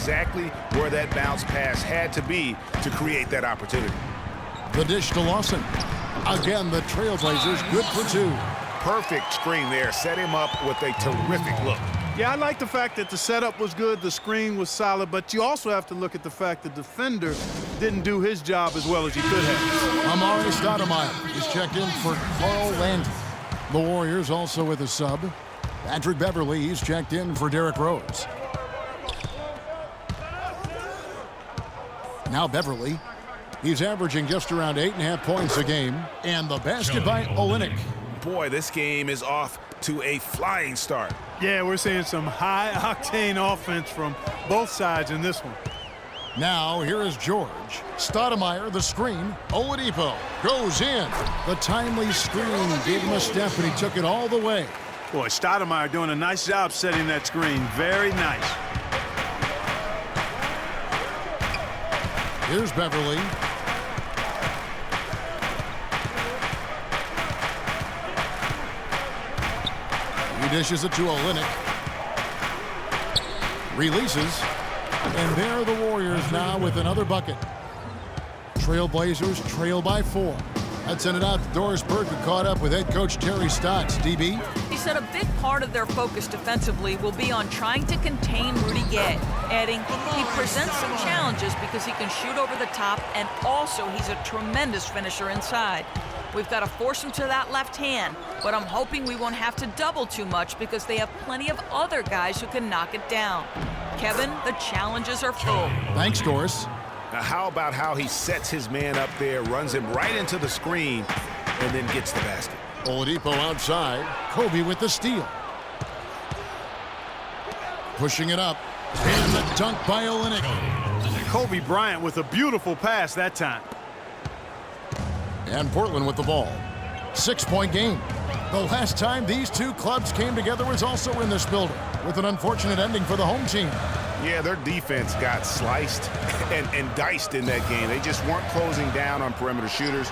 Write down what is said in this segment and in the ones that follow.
exactly where that bounce pass had to be to create that opportunity. The dish to Lawson. Again, the Trailblazers good for two. Perfect screen there. Set him up with a terrific look. Yeah, I like the fact that the setup was good, the screen was solid, but you also have to look at the fact the defender didn't do his job as well as he could have. Amari Stoudemire is checked in for Carl Landry. The Warriors also with a sub. Patrick Beverly, he's checked in for Derrick Rose. Now Beverly. He's averaging just around 8.5 points a game. And the basket by Olynyk. Boy, this game is off to a flying start. Yeah, we're seeing some high-octane offense from both sides in this one. Now, here is George. Stoudemire, the screen. Oladipo goes in. The timely screen gave him a step, and he took it all the way. Boy, Stoudemire doing a nice job setting that screen. Very nice. Here's Beverly. He dishes it to Olynyk. Releases. And there are the Warriors now with another bucket. Trailblazers trail by 4. Let's send it out to Doris Burke, who caught up with head coach Terry Stotts. DB? He said a big part of their focus defensively will be on trying to contain Rudy Gay, adding he presents some challenges because he can shoot over the top and also he's a tremendous finisher inside. We've got to force him to that left hand, but I'm hoping we won't have to double too much because they have plenty of other guys who can knock it down. Kevin, the challenges are full. Thanks, Doris. Now, how about how he sets his man up there, runs him right into the screen, and then gets the basket? Oladipo outside. Kobe with the steal. Pushing it up. And the dunk by Olynyk. Kobe Bryant with a beautiful pass that time. And Portland with the ball. 6-point game. The last time these two clubs came together was also in this building, with an unfortunate ending for the home team. Yeah, their defense got sliced and diced in that game. They just weren't closing down on perimeter shooters,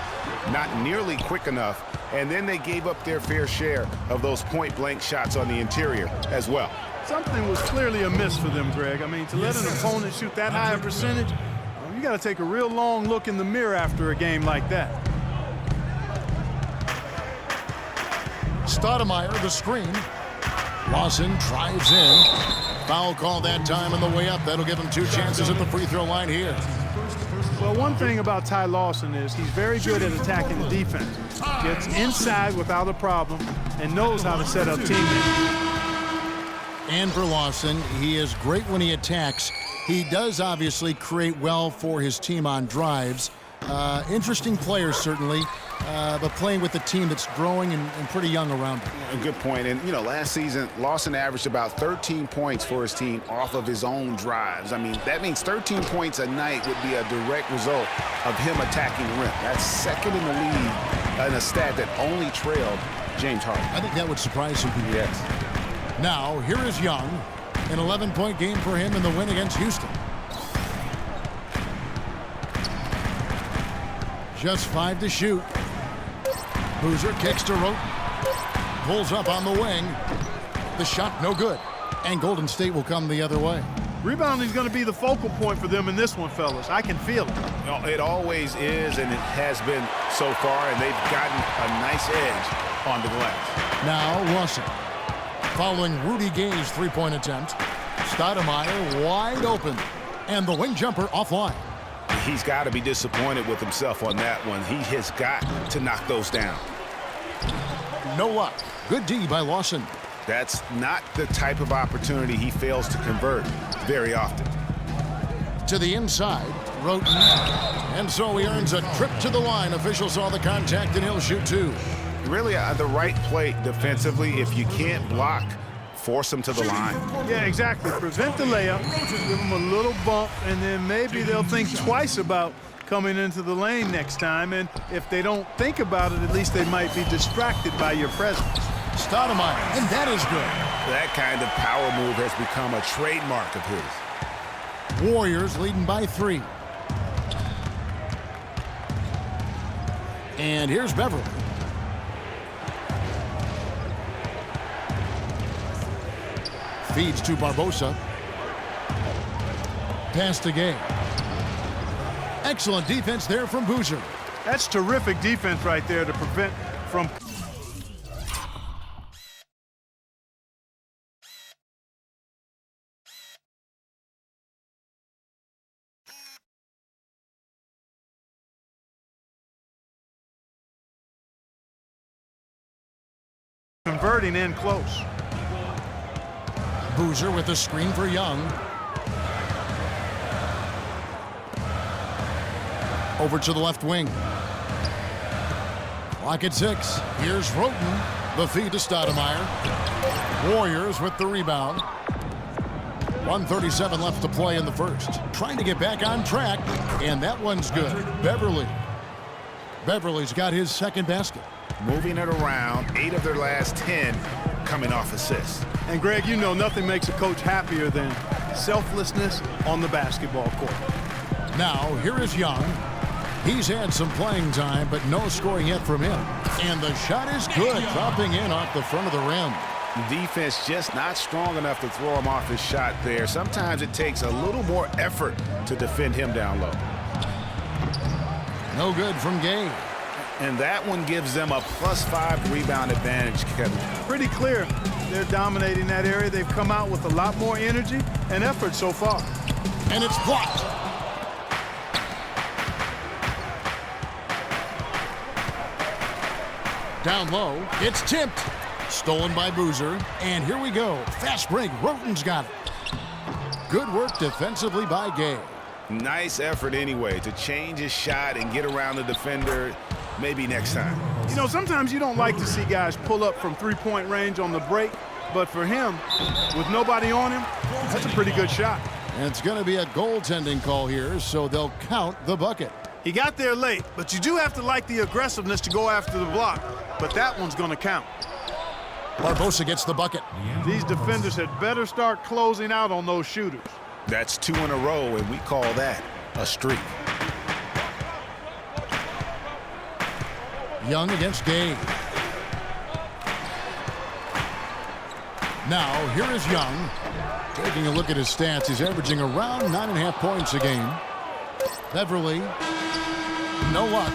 not nearly quick enough, and then they gave up their fair share of those point-blank shots on the interior as well. Something was clearly amiss for them, Greg. I mean, to let an opponent shoot that high a percentage, you got to take a real long look in the mirror after a game like that. Stoudemire, the screen. Lawson drives in. Foul call that time on the way up. That'll give him 2 chances at the free throw line here. Well, one thing about Ty Lawson is he's very good at attacking the defense. Gets inside without a problem and knows how to set up teammates. And for Lawson, he is great when he attacks. He does obviously create well for his team on drives. Interesting player, certainly, but playing with a team that's growing and pretty young around him. A good point. And, you know, last season, Lawson averaged about 13 points for his team off of his own drives. I mean, that means 13 points a night would be a direct result of him attacking the rim. That's second in the league and a stat that only trailed James Harden. I think that would surprise some people. Yes. Now, here is Young. An 11-point game for him in the win against Houston. Just 5 to shoot. Boozer kicks to Roten. Pulls up on the wing. The shot no good. And Golden State will come the other way. Rebounding is going to be the focal point for them in this one, fellas. I can feel it. No, it always is, and it has been so far, and they've gotten a nice edge on the glass. Now Lawson. Following Rudy Gay's 3-point attempt. Stoudemire wide open. And the wing jumper offline. He's got to be disappointed with himself on that one. He has got to knock those down. No luck. Good D by Lawson. That's not the type of opportunity he fails to convert very often. To the inside, Roten. And so he earns a trip to the line. Official saw the contact and he'll shoot 2. Really, the right play defensively. If you can't block, force him to the line. Yeah, exactly. Prevent the layup, give them a little bump, and then maybe they'll think twice about coming into the lane next time. And if they don't think about it, at least they might be distracted by your presence. Stoudemire, and that is good. That kind of power move has become a trademark of his. Warriors leading by 3. And here's Beverly. Feeds to Barbosa. pass to Gay. Excellent defense there from Boozer. That's terrific defense right there to prevent from converting in close. Boozer with a screen for Young. Over to the left wing. Clock at 6. Here's Roten. The feed to Stoudemire. Warriors with the rebound. 1:37 left to play in the first. Trying to get back on track, and that one's good. Beverly. Beverly's got his second basket. Moving it around, 8 of their last 10 coming off assists. And Greg, you know nothing makes a coach happier than selflessness on the basketball court. Now, here is Young. He's had some playing time, but no scoring yet from him. And the shot is good, dropping in off the front of the rim. Defense just not strong enough to throw him off his shot there. Sometimes it takes a little more effort to defend him down low. No good from Gay. And that one gives them a +5 rebound advantage, Kevin. Pretty clear they're dominating that area. They've come out with a lot more energy and effort so far. And it's blocked. Down low, it's tipped. Stolen by Boozer. And here we go. Fast break. Roten's got it. Good work defensively by Gay. Nice effort anyway to change his shot and get around the defender. Maybe next time. You know, sometimes you don't like to see guys pull up from three-point range on the break, but for him, with nobody on him, that's a pretty good shot. And it's going to be a goaltending call here, so they'll count the bucket. He got there late, but you do have to like the aggressiveness to go after the block, but that one's going to count. Barbosa gets the bucket. These defenders had better start closing out on those shooters. That's 2 in a row, and we call that a streak. Young against Gay. Now, here is Young. Taking a look at his stats, he's averaging around 9.5 points a game. Beverly, no luck.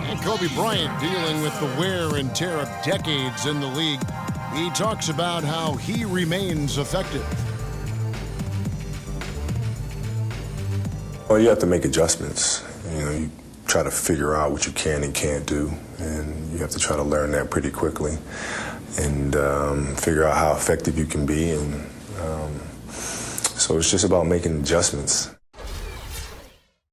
And Kobe Bryant dealing with the wear and tear of decades in the league. He talks about how he remains effective. Well, you have to make adjustments. You know, you try to figure out what you can and can't do, and you have to try to learn that pretty quickly and figure out how effective you can be. And so it's just about making adjustments.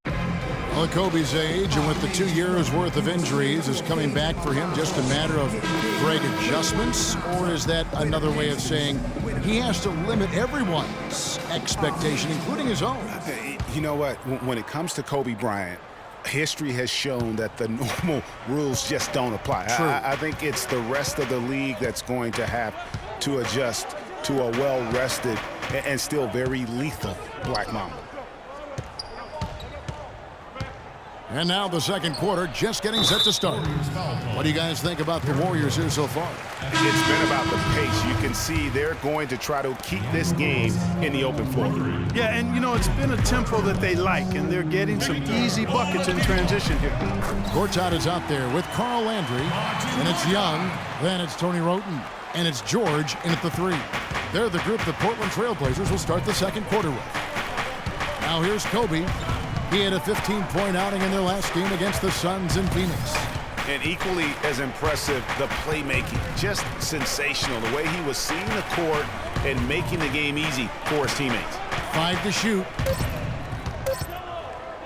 Well, at Kobe's age and with the 2 years worth of injuries, is coming back for him just a matter of great adjustments, or is that another way of saying he has to limit everyone's expectation, including his own? You know what? When it comes to Kobe Bryant, history has shown that the normal rules just don't apply. I think it's the rest of the league that's going to have to adjust to a well-rested and still very lethal Black Mamba. And now the second quarter just getting set to start. What do you guys think about the Warriors here so far? It's been about the pace. You can see they're going to try to keep this game in the open floor. Yeah, and you know, it's been a tempo that they like, and they're getting some easy buckets in transition here. Gortat is out there with Carl Landry, and it's Young, then it's Tony Roten, and it's George in at the 3. They're the group the Portland Trailblazers will start the second quarter with. Now here's Kobe. He had a 15-point outing in their last game against the Suns in Phoenix. And equally as impressive, the playmaking. Just sensational. The way he was seeing the court and making the game easy for his teammates. 5 to shoot.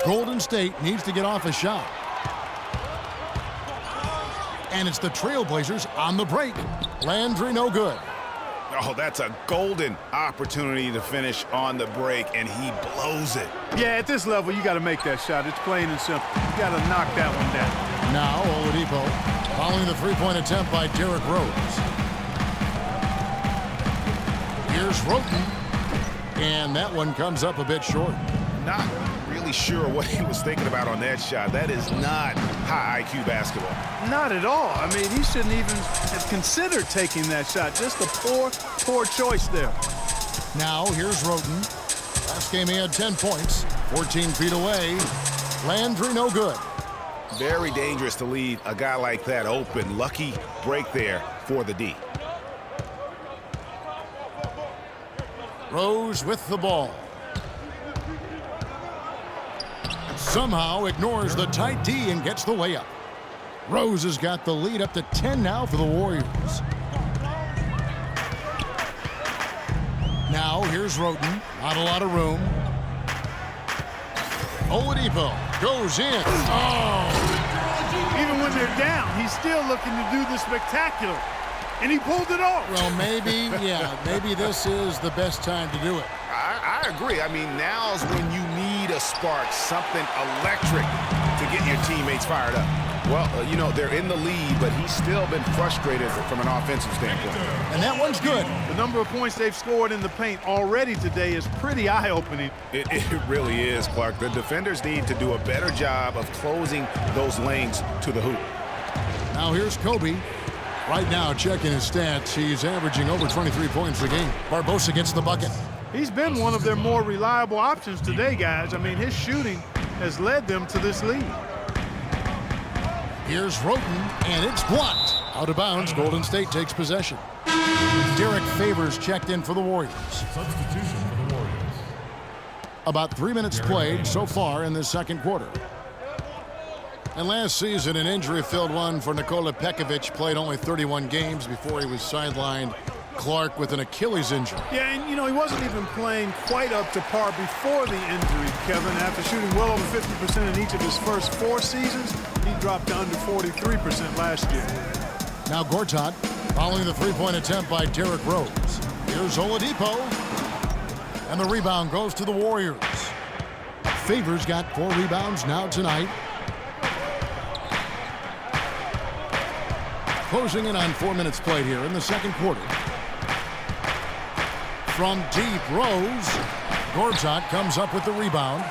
Golden State needs to get off a shot. And it's the Trailblazers on the break. Landry no good. Oh, that's a golden opportunity to finish on the break, and he blows it. Yeah, at this level, you got to make that shot. It's plain and simple. You got to knock that one down. Now, Oladipo following the three-point attempt by Derrick Rose. Here's Roten, and that one comes up a bit short. Not really sure what he was thinking about on that shot. That is not high IQ basketball. Not at all. I mean, he shouldn't even have considered taking that shot. Just a poor choice there. Now here's Roten. Last game he had 10 points. 14 feet away. Landry no good. Very dangerous to leave a guy like that open. Lucky break there for the D. Rose with the ball. Somehow ignores the tight D and gets the layup. Rose has got the lead up to 10 now for the Warriors. Now here's Roten. Not a lot of room. Oladipo goes in. Oh! Even when they're down, he's still looking to do the spectacular. And he pulled it off. Well, maybe this is the best time to do it. I agree. I mean, now's when you need a spark, something electric to get your teammates fired up. Well, they're in the lead, but he's still been frustrated from an offensive standpoint. And that one's good. The number of points they've scored in the paint already today is pretty eye-opening. It really is, Clark. The defenders need to do a better job of closing those lanes to the hoop. Now here's Kobe. Right now, checking his stats, he's averaging over 23 points a game. Barbosa gets the bucket. He's been one of their more reliable options today, guys. I mean, his shooting has led them to this lead. Here's Roten, and it's blocked. Out of bounds, Golden State takes possession. Derek Favors checked in for the Warriors. Substitution for the Warriors. About 3 minutes played so far in the second quarter. And last season, an injury-filled one for Nikola Pekovic. Played only 31 games before he was sidelined. Clark with an Achilles injury. Yeah, and he wasn't even playing quite up to par before the injury, Kevin. After shooting well over 50% in each of his first 4 seasons, he dropped to under 43% last year. Now Gortat following the three-point attempt by Derrick Rose. Here's Oladipo. And the rebound goes to the Warriors. Favors got 4 rebounds now tonight. Closing in on 4 minutes played here in the second quarter. From deep, Rose. Gortat comes up with the rebound.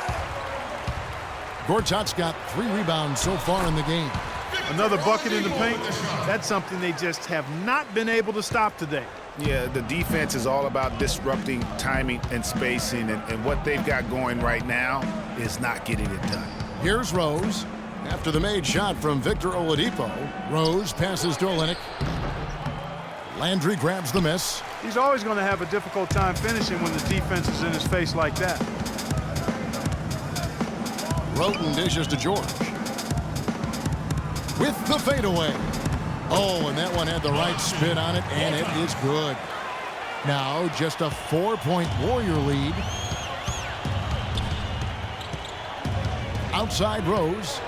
Gortat's got 3 rebounds so far in the game. Another bucket in the paint. That's something they just have not been able to stop today. Yeah, the defense is all about disrupting timing and spacing, and what they've got going right now is not getting it done. Here's Rose. After the made shot from Victor Oladipo, Rose passes to Olynyk. Landry grabs the miss. He's always going to have a difficult time finishing when the defense is in his face like that. Roten dishes to George. With the fadeaway. Oh, and that one had the right spin on it, and it is good. Now just a 4-point Warrior lead. Outside Rose.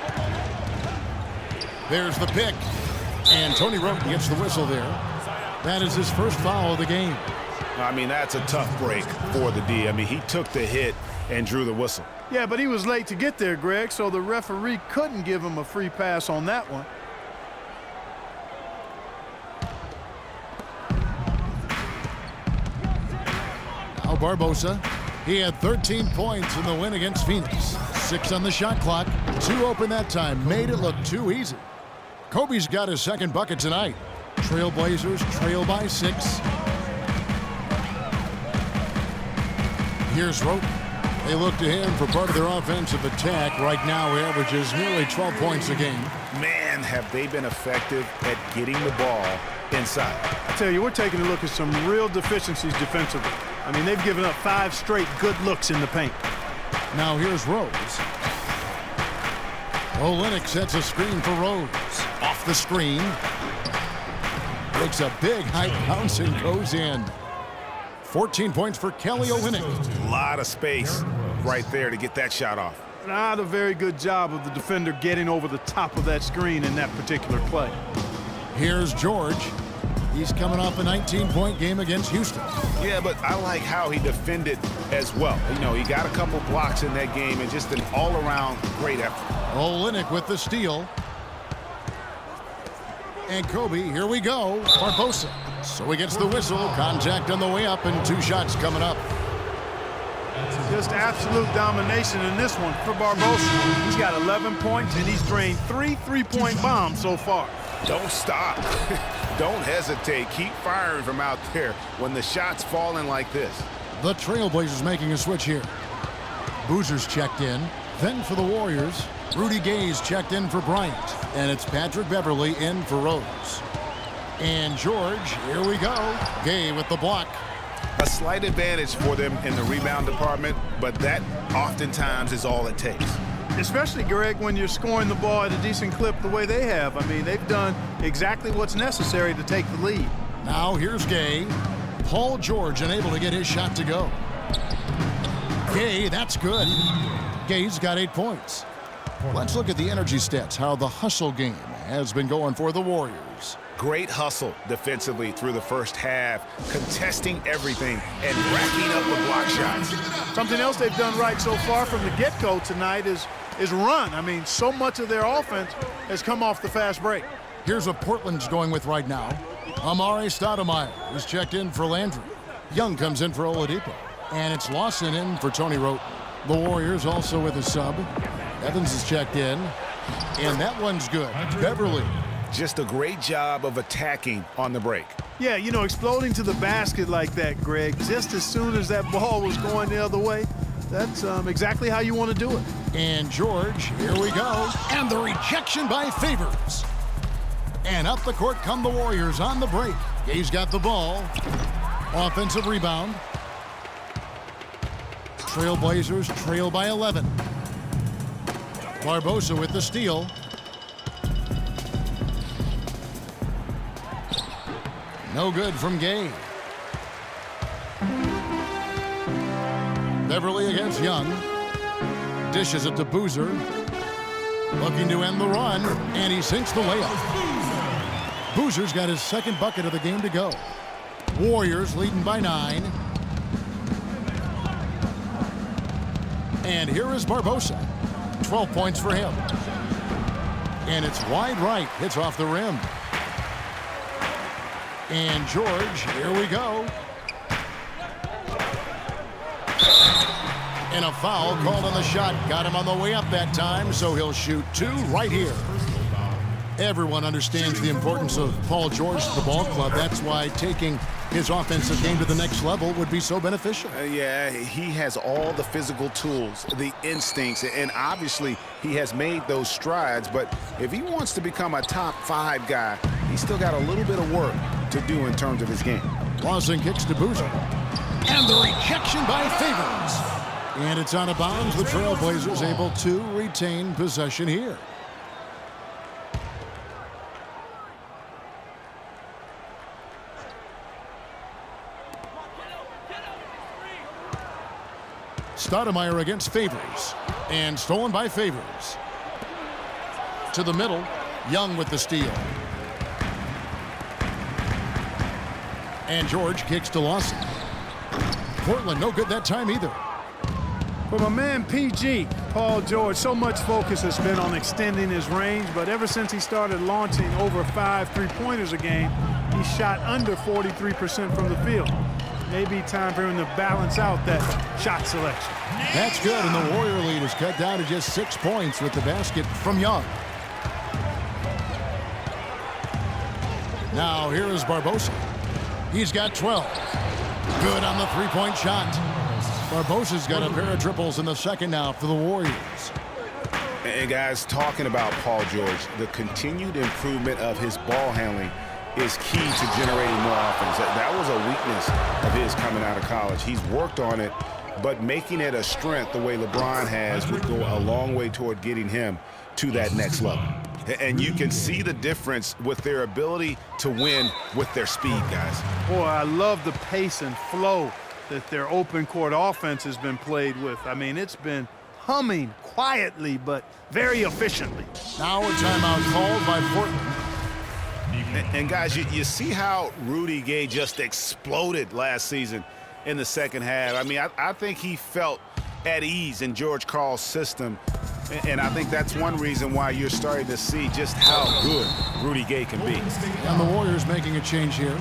There's the pick. And Tony Roten gets the whistle there. That is his first foul of the game. I mean, that's a tough break for the D. I mean, he took the hit and drew the whistle. Yeah, but he was late to get there, Greg, so the referee couldn't give him a free pass on that one. Now Barbosa. He had 13 points in the win against Phoenix. 6 on the shot clock. 2 open that time. Made it look too easy. Kobe's got his second bucket tonight. Trailblazers trail by 6. Here's Roten. They look to him for part of their offensive attack. Right now, he averages nearly 12 points a game. Man, have they been effective at getting the ball inside. I tell you, we're taking a look at some real deficiencies defensively. I mean, they've given up 5 straight good looks in the paint. Now here's Rose. Olynyk sets a screen for Rose. Off the screen. Makes a big high bounce and goes in. 14 points for Kelly Olynyk. A lot of space right there to get that shot off. Not a very good job of the defender getting over the top of that screen in that particular play. Here's George. He's coming off a 19-point game against Houston. Yeah, but I like how he defended as well. You know, he got a couple blocks in that game and just an all-around great effort. Olynyk with the steal. And Kobe, here we go. Barbosa. So he gets the whistle. Contact on the way up and 2 shots coming up. Just absolute domination in this one for Barbosa. He's got 11 points and he's drained 3 3-point bombs so far. Don't stop. Don't hesitate. Keep firing from out there when the shot's falling like this. The Trailblazers making a switch here. Boozer's checked in. Then for the Warriors, Rudy Gay's checked in for Bryant. And it's Patrick Beverley in for Rose. And George, here we go. Gay with the block. A slight advantage for them in the rebound department, but that oftentimes is all it takes. Especially, Greg, when you're scoring the ball at a decent clip the way they have. I mean, they've done exactly what's necessary to take the lead. Now here's Gay. Paul George unable to get his shot to go. Gay, that's good. Gay's got 8 points. Let's look at the energy stats, how the hustle game has been going for the Warriors. Great hustle defensively through the first half, contesting everything and racking up with block shots. Something else they've done right so far from the get-go tonight is run. I mean, so much of their offense has come off the fast break. Here's what Portland's going with right now. Amare Stoudemire is checked in for Landry. Young comes in for Oladipo. And it's Lawson in for Tony Wroten. The Warriors also with a sub. Evans is checked in. And that one's good. Beverley. Just a great job of attacking on the break. Yeah, you know, exploding to the basket like that, Greg, just as soon as that ball was going the other way, that's exactly how you want to do it. And George, here we go. And the rejection by Favors. And up the court come the Warriors on the break. Gay's got the ball. Offensive rebound. Trailblazers trail by 11. Barbosa with the steal. No good from Gay. Beverley against Young. Dishes it to Boozer. Looking to end the run, and he sinks the layup. Boozer's got his second bucket of the game to go. Warriors leading by 9. And here is Barbosa. 12 points for him. And it's wide right. Hits off the rim. And George, here we go. And a foul called on the shot. Got him on the way up that time, so he'll shoot 2 right here. Everyone understands the importance of Paul George to the ball club. That's why taking his offensive game to the next level would be so beneficial. Yeah, he has all the physical tools, the instincts, and obviously he has made those strides. But if he wants to become a top 5 guy, he's still got a little bit of work to do in terms of his game. Lawson kicks to Boozer. And the rejection by Favors. And it's out of bounds. The Trailblazers able to retain possession here. Stoudemire against Favors. And stolen by Favors. To the middle. Young with the steal. And George kicks to Lawson. Portland no good that time either. For my man PG, Paul George, so much focus has been on extending his range, but ever since he started launching over 5 3-pointers a game, he shot under 43% from the field. Maybe time for him to balance out that shot selection. That's good, and the Warrior lead is cut down to just 6 points with the basket from Young. Now here is Barbosa. He's got 12. Good on the 3-point shot. Barbosa's got a pair of triples in the second now for the Warriors. And guys, talking about Paul George, the continued improvement of his ball handling is key to generating more offense. That was a weakness of his coming out of college. He's worked on it, but making it a strength the way LeBron has would go a long way toward getting him to that next level. And you can see the difference with their ability to win with their speed, guys. Boy, I love the pace and flow that their open court offense has been played with. I mean, it's been humming quietly, but very efficiently. Now a timeout called by Portland. And guys, you see how Rudy Gay just exploded last season in the second half. I mean, I think he felt at ease in George Karl's system. And I think that's one reason why you're starting to see just how good Rudy Gay can be. And the Warriors making a change here.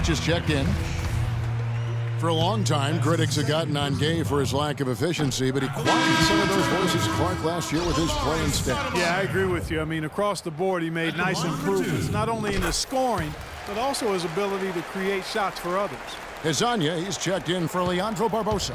Is checked in. For a long time, critics have gotten on Gay for his lack of efficiency, but he quieted some of those voices, Clark, last year with his play instead. Yeah, I agree with you. I mean, across the board, he made nice improvements, not only in his scoring, but also his ability to create shots for others. Hezonja, he's checked in for Leandro Barbosa.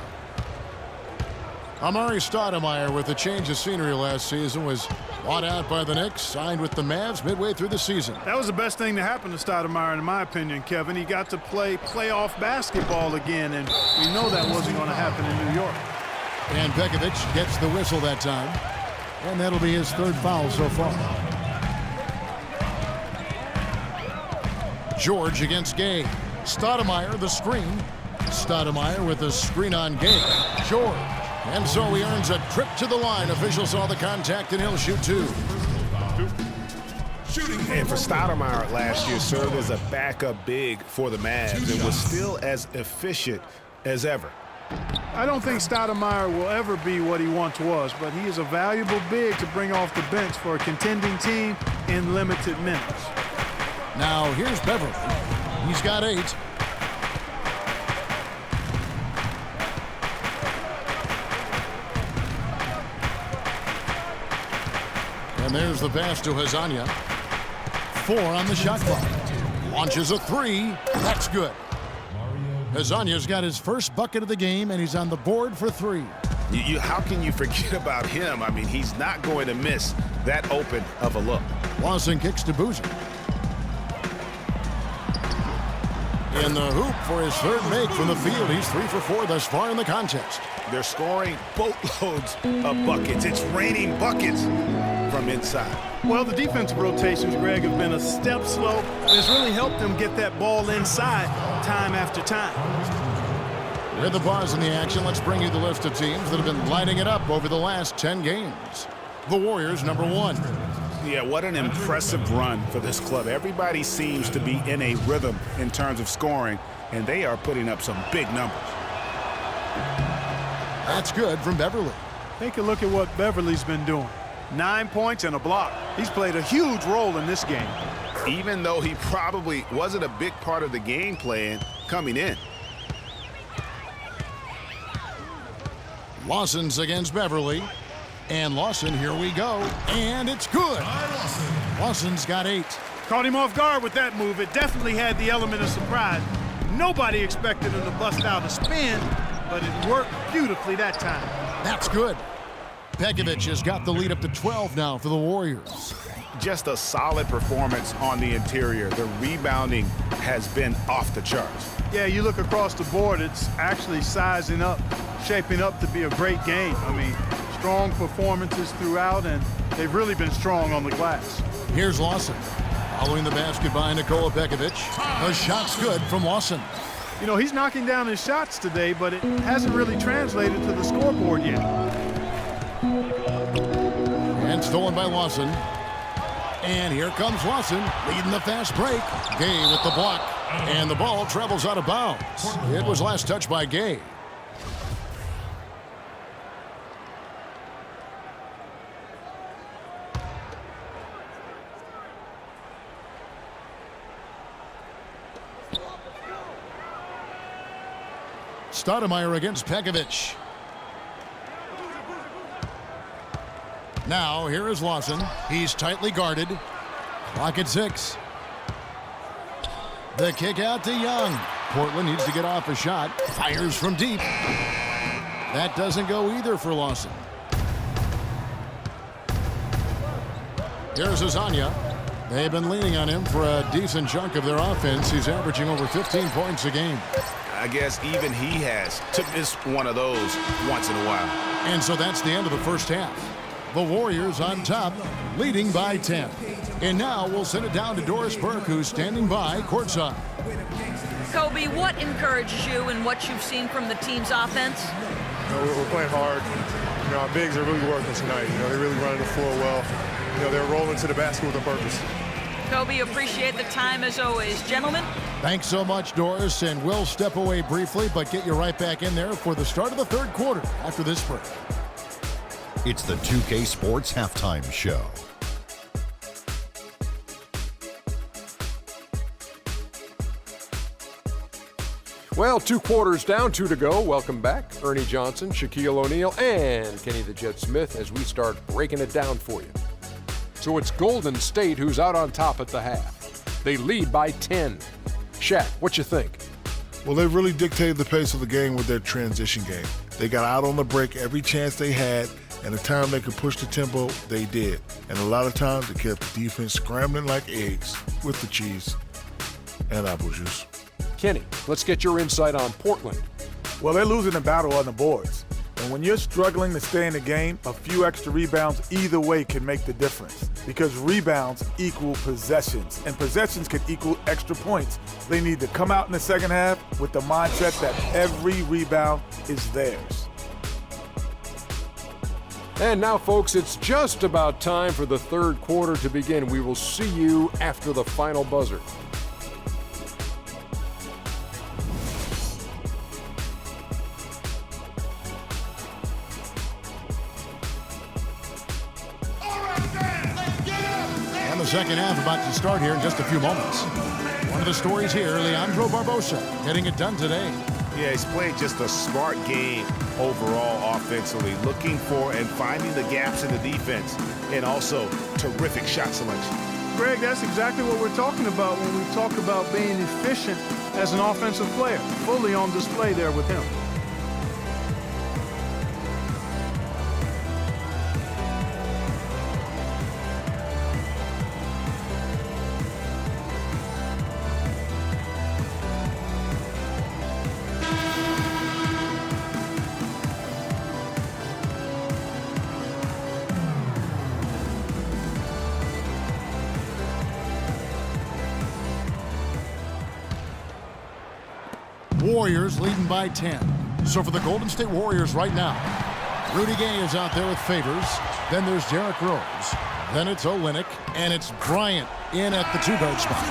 Amari Stoudemire, with a change of scenery last season, was bought out by the Knicks, signed with the Mavs midway through the season. That was the best thing to happen to Stoudemire, in my opinion, Kevin. He got to play playoff basketball again, and we know that wasn't going to happen in New York. And Pekovic gets the whistle that time, and that'll be his third foul so far. George against Gay. Stoudemire, the screen. Stoudemire with the screen on Gay. George. And so he earns a trip to the line. Officials saw the contact, and he'll shoot two. And for Stoudemire last year, served as a backup big for the Mavs and was still as efficient as ever. I don't think Stoudemire will ever be what he once was, but he is a valuable big to bring off the bench for a contending team in limited minutes. Now here's Beverly. He's got 8. And there's the pass to Hezonja. 4 on the shot clock. Launches a 3. That's good. Hezonja's got his first bucket of the game, and he's on the board for 3. How can you forget about him? I mean, he's not going to miss that open of a look. Lawson kicks to Boozer. In the hoop for his third make from the field. He's 3 for 4 thus far in the contest. They're scoring boatloads of buckets. It's raining buckets from inside. Well, the defensive rotations, Greg, have been a step slow, and it's really helped them get that ball inside time after time. With the pause in the action, let's bring you the list of teams that have been lighting it up over the last 10 games. The Warriors, number 1. Yeah, what an impressive run for this club. Everybody seems to be in a rhythm in terms of scoring, and they are putting up some big numbers. That's good from Beverly. Take a look at what Beverly's been doing. 9 points and a block. He's played a huge role in this game. Even though he probably wasn't a big part of the game plan coming in. Lawson's against Beverly. And Lawson, here we go. And it's good. Lawson's got 8. Caught him off guard with that move. It definitely had the element of surprise. Nobody expected him to bust out a spin, but it worked beautifully that time. That's good. Pekovic has got the lead up to 12 now for the Warriors. Just a solid performance on the interior. The rebounding has been off the charts. Yeah, you look across the board, it's actually sizing up, shaping up to be a great game. I mean, strong performances throughout, and they've really been strong on the glass. Here's Lawson. Following the basket by Nikola Pekovic. The shot's good from Lawson. You know, he's knocking down his shots today, but it hasn't really translated to the scoreboard yet. And stolen by Lawson. And here comes Lawson, leading the fast break. Gay with the block. And the ball travels out of bounds. It was last touched by Gay. Stoudemire against Pekovic. Now, here is Lawson. He's tightly guarded. Clock at 6. The kick out to Young. Portland needs to get off a shot. Fires from deep. That doesn't go either for Lawson. Here's Hezonja. They've been leaning on him for a decent chunk of their offense. He's averaging over 15 points a game. I guess even he has took this one of those once in a while. And so that's the end of the first half. The Warriors on top, leading by 10. And now we'll send it down to Doris Burke, who's standing by courtside. Kobe, what encourages you in what you've seen from the team's offense? We're playing hard. Our bigs are really working tonight. They're really running the floor well. They're rolling to the basket with a purpose. Kobe, appreciate the time as always. Gentlemen? Thanks so much, Doris, and we'll step away briefly, but get you right back in there for the start of the third quarter after this break. It's the 2K Sports Halftime Show. Well, 2 quarters down, 2 to go. Welcome back, Ernie Johnson, Shaquille O'Neal, and Kenny the Jet Smith as we start breaking it down for you. So it's Golden State who's out on top at the half. They lead by 10. Shaq, what you think? Well, they really dictated the pace of the game with their transition game. They got out on the break every chance they had, and the time they could push the tempo, they did. And a lot of times, they kept the defense scrambling like eggs with the cheese and apple juice. Kenny, let's get your insight on Portland. Well, they're losing the battle on the boards. And when you're struggling to stay in the game, a few extra rebounds either way can make the difference. Because rebounds equal possessions, and possessions can equal extra points. They need to come out in the second half with the mindset that every rebound is theirs. And now, folks, it's just about time for the third quarter to begin. We will see you after the final buzzer. The second half about to start here in just a few moments. One of the stories here, Leandro Barbosa getting it done today. Yeah, he's played just a smart game overall offensively, looking for and finding the gaps in the defense, and also terrific shot selection. Greg, that's exactly what we're talking about when we talk about being efficient as an offensive player. Fully on display there with him. Warriors leading by 10. So for the Golden State Warriors right now, Rudy Gay is out there with Favors. Then there's Derrick Rose. Then it's Olynyk. And it's Bryant in at the 2-guard spot.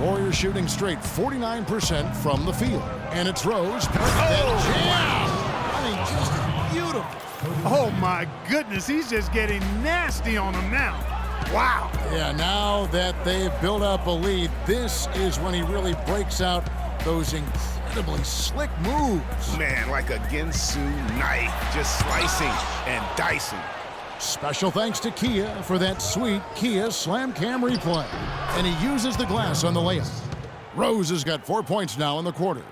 Warriors shooting straight 49% from the field. And it's Rose. I mean, just beautiful. Oh, my goodness. He's just getting nasty on him now. Wow. Yeah, now that they've built up a lead, this is when he really breaks out those incredibly slick moves. Man, like a Ginsu knife, just slicing and dicing. Special thanks to Kia for that sweet Kia Slam Cam replay. And he uses the glass on the layup. Rose has got 4 points now in the quarter.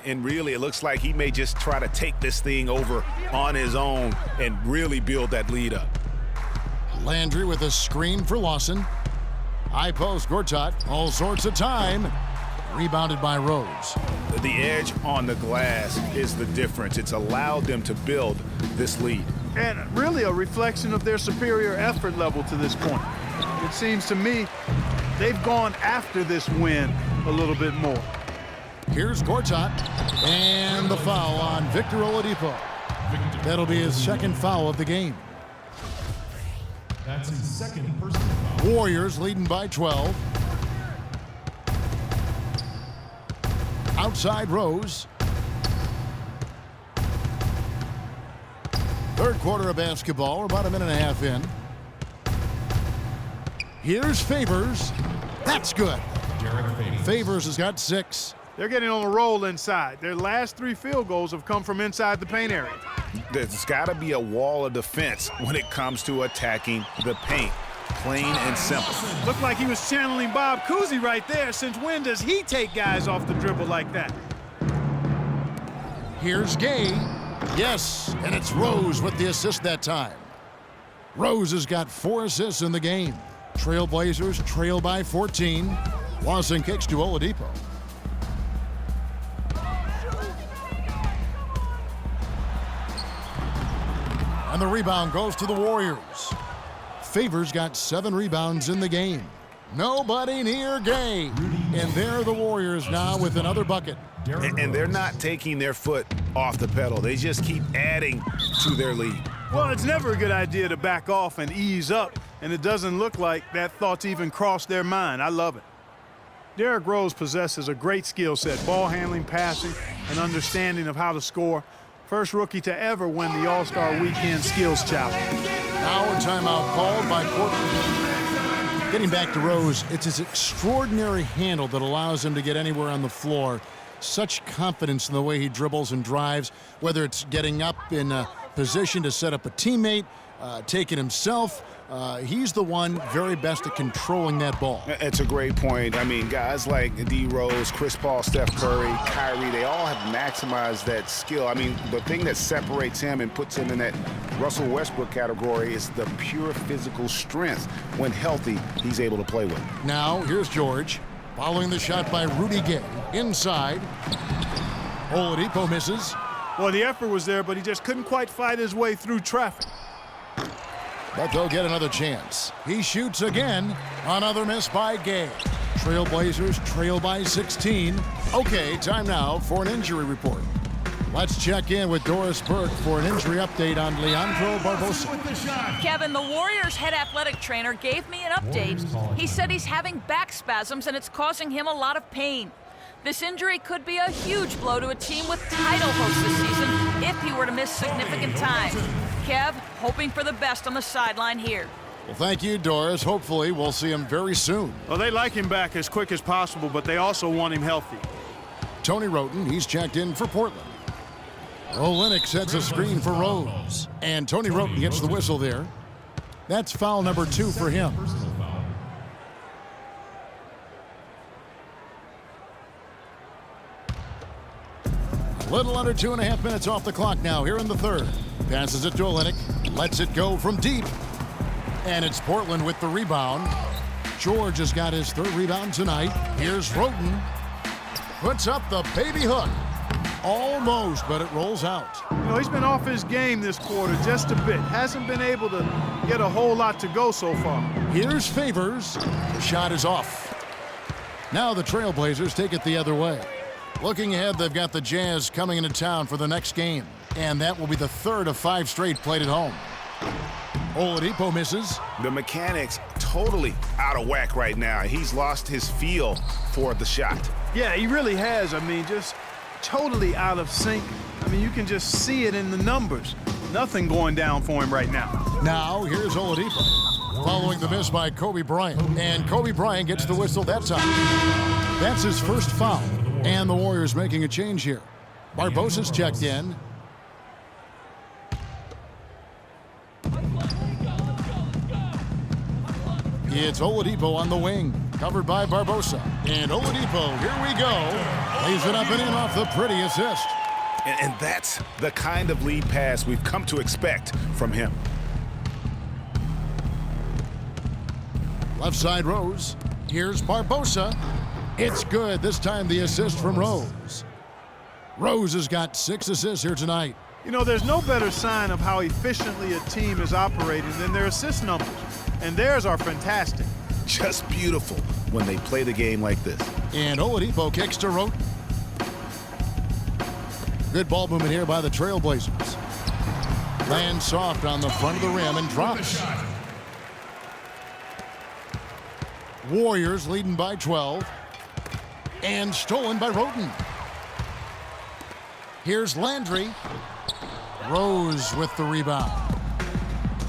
And really, it looks like he may just try to take this thing over on his own and really build that lead up. Landry with a screen for Lawson. High post, Gortat, all sorts of time. Rebounded by Rose. The edge on the glass is the difference. It's allowed them to build this lead. And really a reflection of their superior effort level to this point. It seems to me they've gone after this win a little bit more. Here's Gortat, and the foul on Victor Oladipo. That'll be his second foul of the game. That's his second personal foul. Warriors leading by 12. Outside Rose. Third quarter of basketball. We're about a minute and a half in. Here's Favors. That's good. Favors has got 6. They're getting on a roll inside. Their last 3 field goals have come from inside the paint area. There's got to be a wall of defense when it comes to attacking the paint. Plain and simple. Looked like he was channeling Bob Cousy right there. Since when does he take guys off the dribble like that? Here's Gay. Yes, and it's Rose with the assist that time. Rose has got 4 assists in the game. Trailblazers trail by 14. Lawson kicks to Oladipo. And the rebound goes to the Warriors. Favors got 7 rebounds in the game. Nobody near Gay. And there the Warriors now with another bucket. And they're not taking their foot off the pedal. They just keep adding to their lead. Well, it's never a good idea to back off and ease up, and it doesn't look like that thought's even crossed their mind. I love it. Derrick Rose possesses a great skill set, ball handling, passing, and understanding of how to score. First rookie to ever win the All-Star Weekend Skills Challenge. Now a timeout called by Portland. Getting back to Rose, it's his extraordinary handle that allows him to get anywhere on the floor. Such confidence in the way he dribbles and drives, whether it's getting up in a position to set up a teammate, taking himself. He's the one very best at controlling that ball. It's a great point. I mean, guys like D. Rose, Chris Paul, Steph Curry, Kyrie, they all have maximized that skill. I mean, the thing that separates him and puts him in that Russell Westbrook category is the pure physical strength. When healthy, he's able to play with. Now, here's George. Following the shot by Rudy Gay. Inside. Oladipo misses. Well, the effort was there, but he just couldn't quite fight his way through traffic. But they'll get another chance. He shoots again. Another miss by Gay. Trailblazers trail by 16. Okay, time now for an injury report. Let's check in with Doris Burke for an injury update on Leandro Barbosa. Kevin, the Warriors' head athletic trainer gave me an update. He said he's having back spasms and it's causing him a lot of pain. This injury could be a huge blow to a team with title hopes this season if he were to miss significant time. Kev, hoping for the best on the sideline here. Well, thank you, Doris. Hopefully, we'll see him very soon. Well, they like him back as quick as possible, but they also want him healthy. Tony Wroten, he's checked in for Portland. Olynyk sets a screen for Rose. And Tony Wroten gets the whistle there. That's foul number 2 for him. A little under 2.5 minutes off the clock now here in the third. Passes it to Olynyk. Lets it go from deep. And it's Portland with the rebound. George has got his 3rd rebound tonight. Here's Wroten. Puts up the baby hook. Almost, but it rolls out. You know, he's been off his game this quarter just a bit. Hasn't been able to get a whole lot to go so far. Here's Favors. The shot is off. Now the Trailblazers take it the other way. Looking ahead, they've got the Jazz coming into town for the next game. And that will be the 3rd of 5 straight played at home. Oladipo misses. The mechanics totally out of whack right now. He's lost his feel for the shot. Yeah, he really has. I mean, just totally out of sync. I mean, you can just see it in the numbers. Nothing going down for him right now. Now, here's Oladipo. Following the miss by Kobe Bryant. And Kobe Bryant gets the whistle that time. That's his first foul. And the Warriors making a change here. Barbosa's checked in. It's Oladipo on the wing, covered by Barbosa. And Oladipo, here we go. Lays it up and in off the pretty assist. And that's the kind of lead pass we've come to expect from him. Left side Rose. Here's Barbosa. It's good. This time the assist from Rose. Rose has got 6 assists here tonight. You know, there's no better sign of how efficiently a team is operating than their assist numbers. And theirs are fantastic. Just beautiful when they play the game like this. And Oladipo kicks to Wroten. Good ball movement here by the Trailblazers. Lands soft on the front of the rim and drops. Warriors leading by 12. And stolen by Wroten. Here's Landry. Rose with the rebound.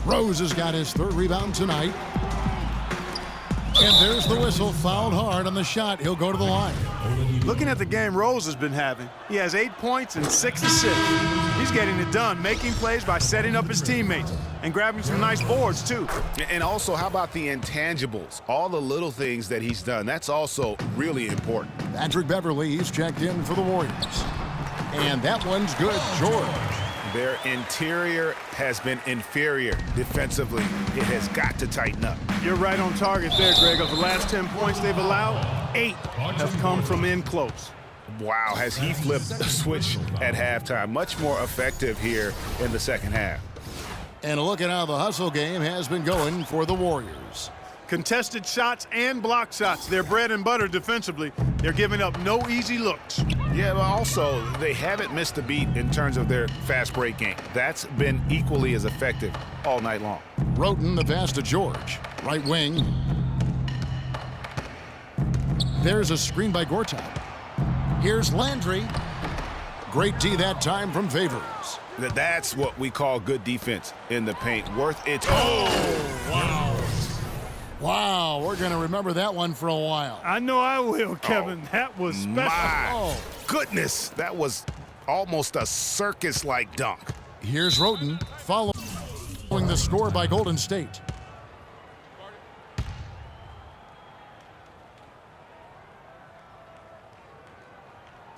Rose has got his 3rd rebound tonight. And there's the whistle, fouled hard on the shot. He'll go to the line. Looking at the game Rose has been having, he has 8 points and 6 assists. He's getting it done, making plays by setting up his teammates and grabbing some nice boards, too. And also, how about the intangibles? All the little things that he's done. That's also really important. Patrick Beverly, he's checked in for the Warriors. And that one's good, George. Their interior has been inferior defensively. It has got to tighten up. You're right on target there, Greg. Of the last 10 points they've allowed, 8 have come from in close. Wow, has he flipped the switch at halftime. Much more effective here in the second half. And a look at how the hustle game has been going for the Warriors. Contested shots and block shots. They're bread and butter defensively. They're giving up no easy looks. Yeah, but also, they haven't missed a beat in terms of their fast break game. That's been equally as effective all night long. Wroten the pass to George. Right wing. There's a screen by Gortat. Here's Landry. Great D that time from Favors. That's what we call good defense in the paint. Worth its... Oh, wow. Wow, we're going to remember that one for a while. I know I will, Kevin. That was special. My goodness, that was almost a circus-like dunk. Here's Roten following the score by Golden State.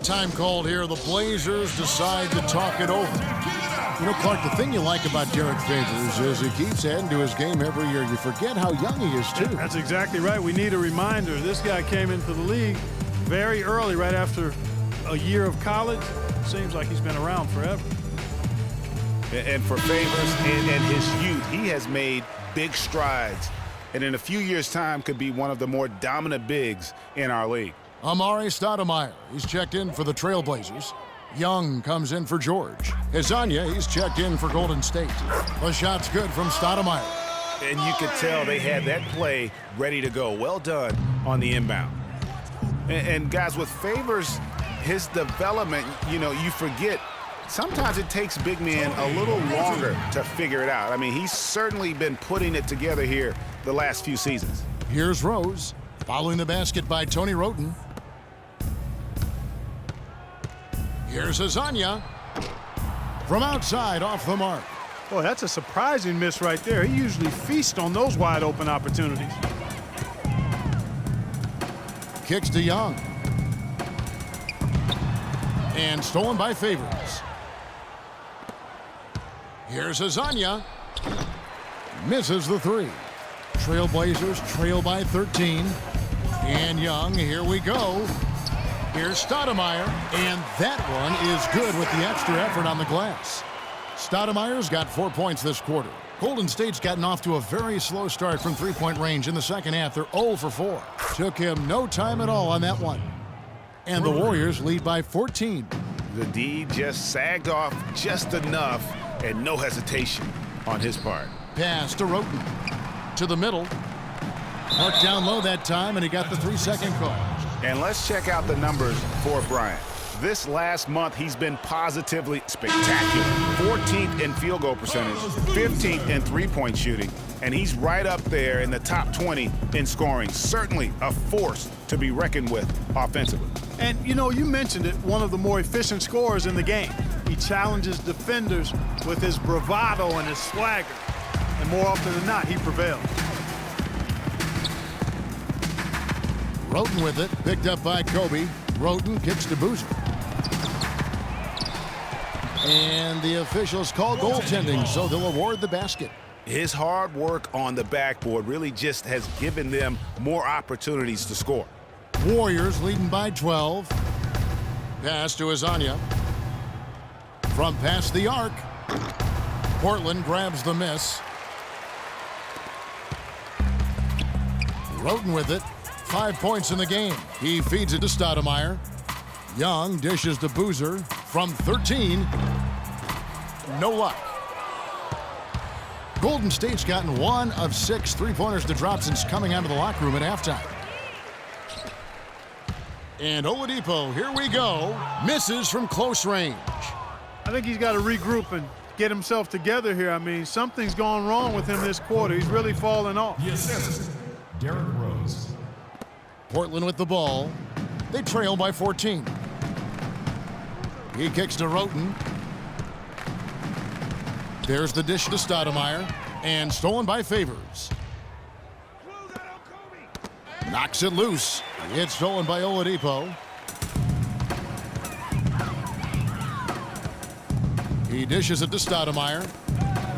Time called here. The Blazers decide to talk it over. You know, Clark, the thing you like about Derek Favors is he keeps adding to his game every year. You forget how young he is, too. That's exactly right. We need a reminder. This guy came into the league very early, right after a year of college. Seems like he's been around forever. And for Favors and his youth, he has made big strides. And in a few years' time could be one of the more dominant bigs in our league. Amari Stoudemire, he's checked in for the Trailblazers. Young comes in for George. Hezonja, he's checked in for Golden State. The shot's good from Stoudemire. And you could tell they had that play ready to go. Well done on the inbound. And guys, with Favors, his development, you know, you forget, sometimes it takes big men a little longer to figure it out. I mean, he's certainly been putting it together here the last few seasons. Here's Rose, following the basket by Tony Roten. Here's Hezonja. From outside, off the mark. Boy, that's a surprising miss right there. He usually feasts on those wide open opportunities. Kicks to Young. And stolen by Favors. Here's Hezonja. Misses the three. Trailblazers trail by 13. And Young, here we go. Here's Stoudemire, and that one is good with the extra effort on the glass. Stoudemire's got 4 points this quarter. Golden State's gotten off to a very slow start from three-point range in the second half. They're 0 for 4. Took him no time at all on that one. And the Warriors lead by 14. The D just sagged off just enough, and no hesitation on his part. Pass to Roten. To the middle. Marked down low that time, and he got the 3-second call. And let's check out the numbers for Bryant. This last month, he's been positively spectacular. 14th in field goal percentage, 15th in three-point shooting, and he's right up there in the top 20 in scoring. Certainly a force to be reckoned with offensively. And, you know, you mentioned it, one of the more efficient scorers in the game. He challenges defenders with his bravado and his swagger. And more often than not, he prevails. Roten with it, picked up by Kobe. Roten kicks to Boozer. And the officials call goaltending, so they'll award the basket. His hard work on the backboard really just has given them more opportunities to score. Warriors leading by 12. Pass to Hezonja. From past the arc. Portland grabs the miss. Roten with it. 5 points in the game. He feeds it to Stoudemire. Young dishes to Boozer from 13. No luck. Golden State's gotten 1 of 6 three-pointers to drop since coming out of the locker room at halftime. And Oladipo, here we go, misses from close range. I think he's got to regroup and get himself together here. I mean, something's gone wrong with him this quarter. He's really fallen off. Yes, Derrick Rose. Portland with the ball. They trail by 14. He kicks to Roten. There's the dish to Stoudemire. And stolen by Favors. Knocks it loose. It's stolen by Oladipo. He dishes it to Stoudemire.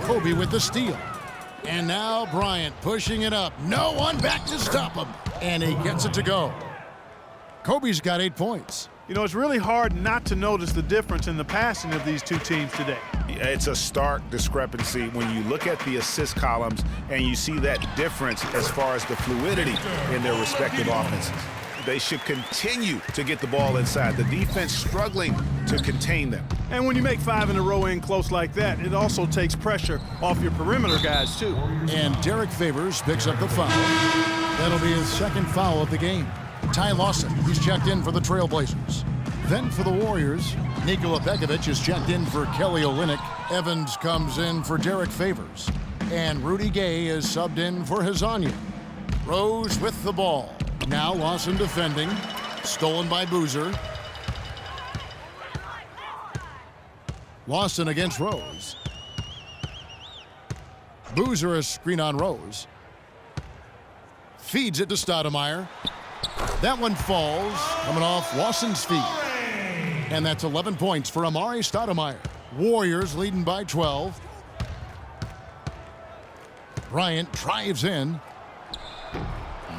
Kobe with the steal. And now Bryant pushing it up. No one back to stop him. And he gets it to go. Kobe's got 8 points. You know, it's really hard not to notice the difference in the passing of these two teams today. It's a stark discrepancy when you look at the assist columns and you see that difference as far as the fluidity in their respective offenses. They should continue to get the ball inside. The defense struggling to contain them. And when you make 5 in a row in close like that, it also takes pressure off your perimeter guys, too. And Derek Favors picks up the foul. That'll be his second foul of the game. Ty Lawson, he's checked in for the Trailblazers. Then for the Warriors, Nikola Pekovic is checked in for Kelly Olynyk. Evans comes in for Derek Favors. And Rudy Gay is subbed in for Hezonja. Rose with the ball. Now Lawson defending. Stolen by Boozer. Lawson against Rose. Boozer a screen on Rose. Feeds it to Stoudemire. That one falls, coming off Lawson's feet. And that's 11 points for Amar'e Stoudemire. Warriors leading by 12. Bryant drives in.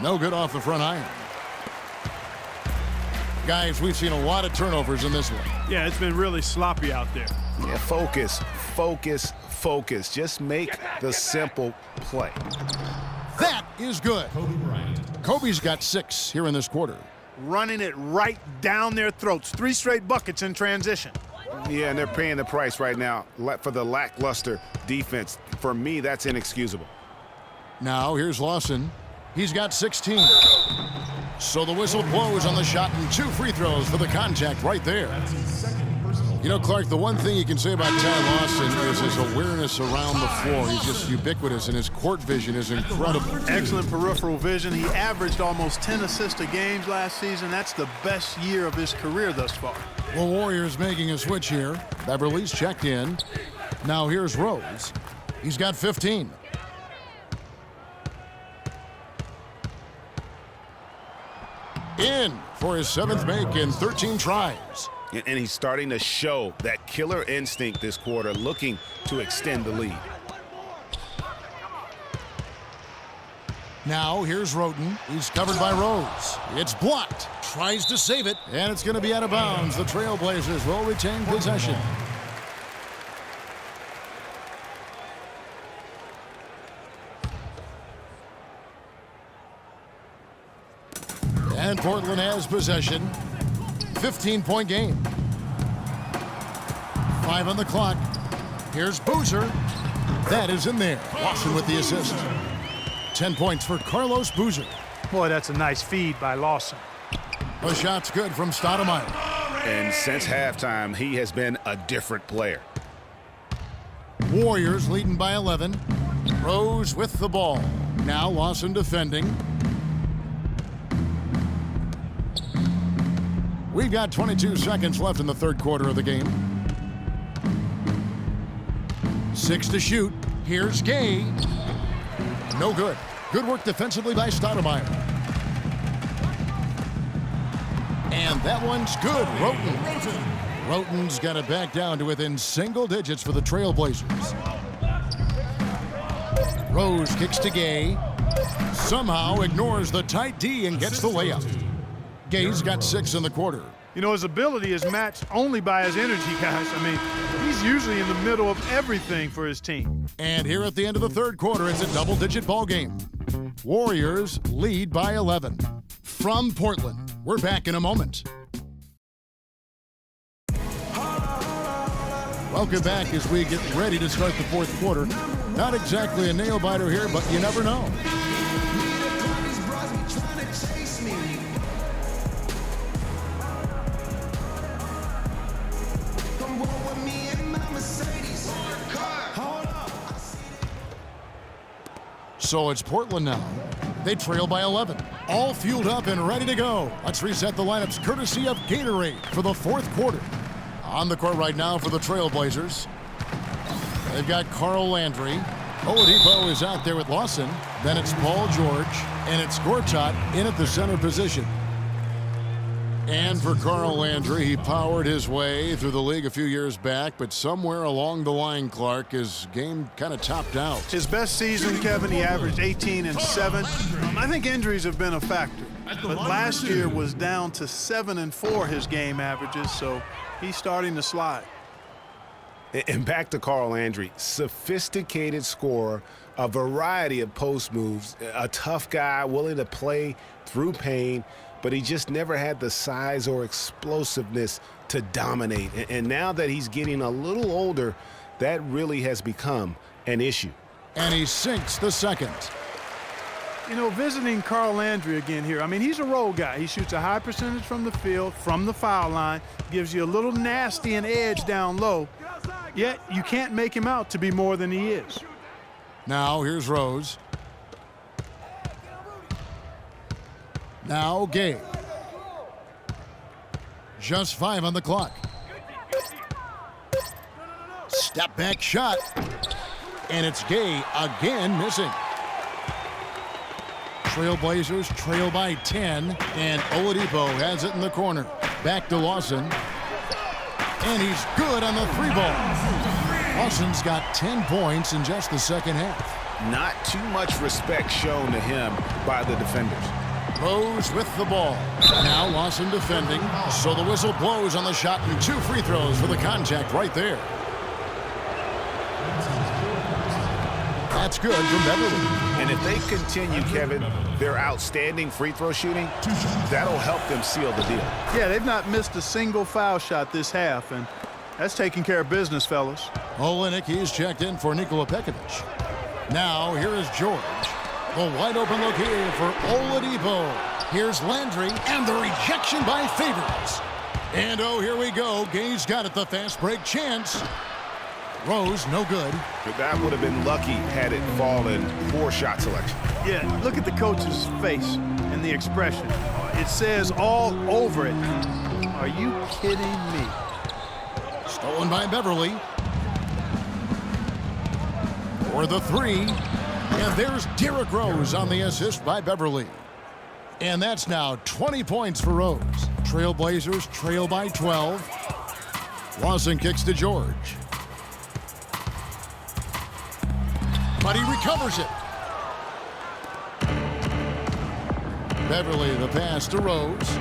No good off the front iron. Guys, we've seen a lot of turnovers in this one. Yeah, it's been really sloppy out there. Yeah, focus, focus, focus. Just make the simple play. That is good. Kobe Bryant. Kobe's got 6 here in this quarter. Running it right down their throats. 3 straight buckets in transition. Yeah, and they're paying the price right now for the lackluster defense. For me, that's inexcusable. Now here's Lawson. He's got 16. So the whistle blows on the shot and 2 free throws for the contact right there. That's his second personal. You know, Clark, the one thing you can say about Ty Lawson is his awareness around the floor. He's just ubiquitous, and his court vision is incredible. Excellent peripheral vision. He averaged almost 10 assists a game last season. That's the best year of his career thus far. The Warriors making a switch here. Beverly's checked in. Now here's Rose. He's got 15. In for his 7th make in 13 tries. And he's starting to show that killer instinct this quarter, looking to extend the lead. Now here's Roten. He's covered by Rose. It's blocked. Tries to save it, and it's going to be out of bounds. The Trailblazers will retain possession. And Portland has possession. 15-point game. 5 on the clock. Here's Boozer. That is in there. Lawson with the assist. 10 points for Carlos Boozer. Boy, that's a nice feed by Lawson. The shot's good from Stoudemire. And since halftime, he has been a different player. Warriors leading by 11. Rose with the ball. Now Lawson defending. We've got 22 seconds left in the third quarter of the game. 6 to shoot. Here's Gay. No good. Good work defensively by Stoudemire. And that one's good. Roten's got it back down to within single digits for the Trailblazers. Rose kicks to Gay. Somehow ignores the tight D and gets the layup. Gay's got 6 in the quarter. You know, his ability is matched only by his energy, guys. I mean, he's usually in the middle of everything for his team. And here at the end of the third quarter, it's a double-digit ball game. Warriors lead by 11. From Portland, we're back in a moment. Welcome back as we get ready to start the fourth quarter. Not exactly a nail-biter here, but you never know. So it's Portland now. They trail by 11. All fueled up and ready to go. Let's reset the lineups courtesy of Gatorade for the fourth quarter. On the court right now for the Trailblazers. They've got Carl Landry. Oladipo is out there with Lawson. Then it's Paul George. And it's Gortat in at the center position. And for Carl Landry, he powered his way through the league a few years back, but somewhere along the line, Clark, his game kind of topped out. His best season, Kevin, he averaged 18 and 7. I think injuries have been a factor. But last year was down to 7 and 4 his game averages, so he's starting to slide. And back to Carl Landry, sophisticated scorer, a variety of post moves, a tough guy willing to play through pain, but he just never had the size or explosiveness to dominate. And now that he's getting a little older, that really has become an issue. And he sinks the second. You know, visiting Carl Landry again here, I mean, he's a role guy. He shoots a high percentage from the field, from the foul line, gives you a little nasty and edge down low, yet you can't make him out to be more than he is. Now here's Rose. Now Gay. Just 5 on the clock. Step back shot. And it's Gay again missing. Trailblazers trail by 10. And Oladipo has it in the corner. Back to Lawson. And he's good on the 3 ball. Lawson's got 10 points in just the second half. Not too much respect shown to him by the defenders. Rose with the ball. Now Lawson defending. So the whistle blows on the shot and 2 free throws for the contact right there. That's good from Beverly. And if they continue, Kevin, their outstanding free throw shooting, that'll help them seal the deal. Yeah, they've not missed a single foul shot this half, and that's taking care of business, fellas. Olynyk, he's checked in for Nikola Pekovic. Now here is George. The wide open look here for Oladipo. Here's Landry, and the rejection by Favors. And oh, here we go. Gay's got it, the fast break chance. Rose, no good. But that would have been lucky had it fallen. Poor shot selection. Yeah, look at the coach's face and the expression. It says all over it. Are you kidding me? Stolen by Beverly. For the 3. And there's Derrick Rose on the assist by Beverly. And that's now 20 points for Rose. Trailblazers trail by 12. Lawson kicks to George. But he recovers it. Beverly, the pass to Rose.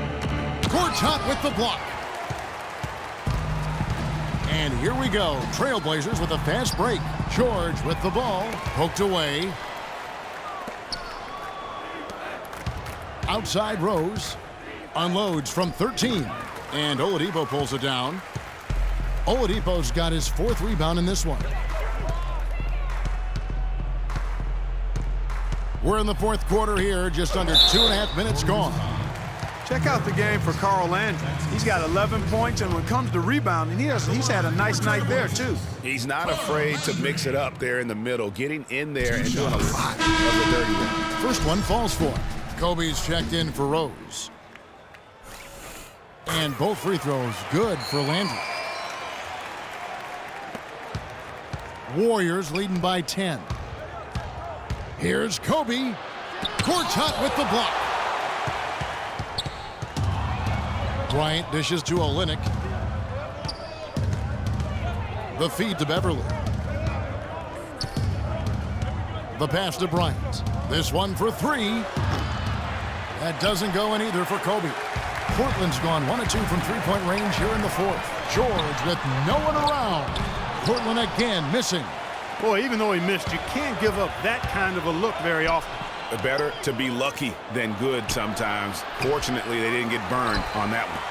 Gortat with the block. And here we go. Trailblazers with a fast break. George with the ball. Poked away. Outside Rose. Unloads from 13. And Oladipo pulls it down. Oladipo's got his 4th rebound in this one. We're in the 4th quarter here, just under 2.5 minutes gone. Check out the game for Carl Landry. He's got 11 points, and when it comes to rebounding, he's had a nice night there, too. He's not afraid to mix it up there in the middle, getting in there and doing a lot of the dirty work. First one falls for him. Kobe's checked in for Rose. And both free throws good for Landry. Warriors leading by 10. Here's Kobe. Gortat with the block. Bryant dishes to Olynyk. The feed to Beverly. The pass to Bryant. This one for 3. That doesn't go in either for Kobe. Portland's gone 1 of 2 from 3-point range here in the 4th. George with no one around. Portland again missing. Boy, even though he missed, you can't give up that kind of a look very often. Better to be lucky than good sometimes. Fortunately, they didn't get burned on that one.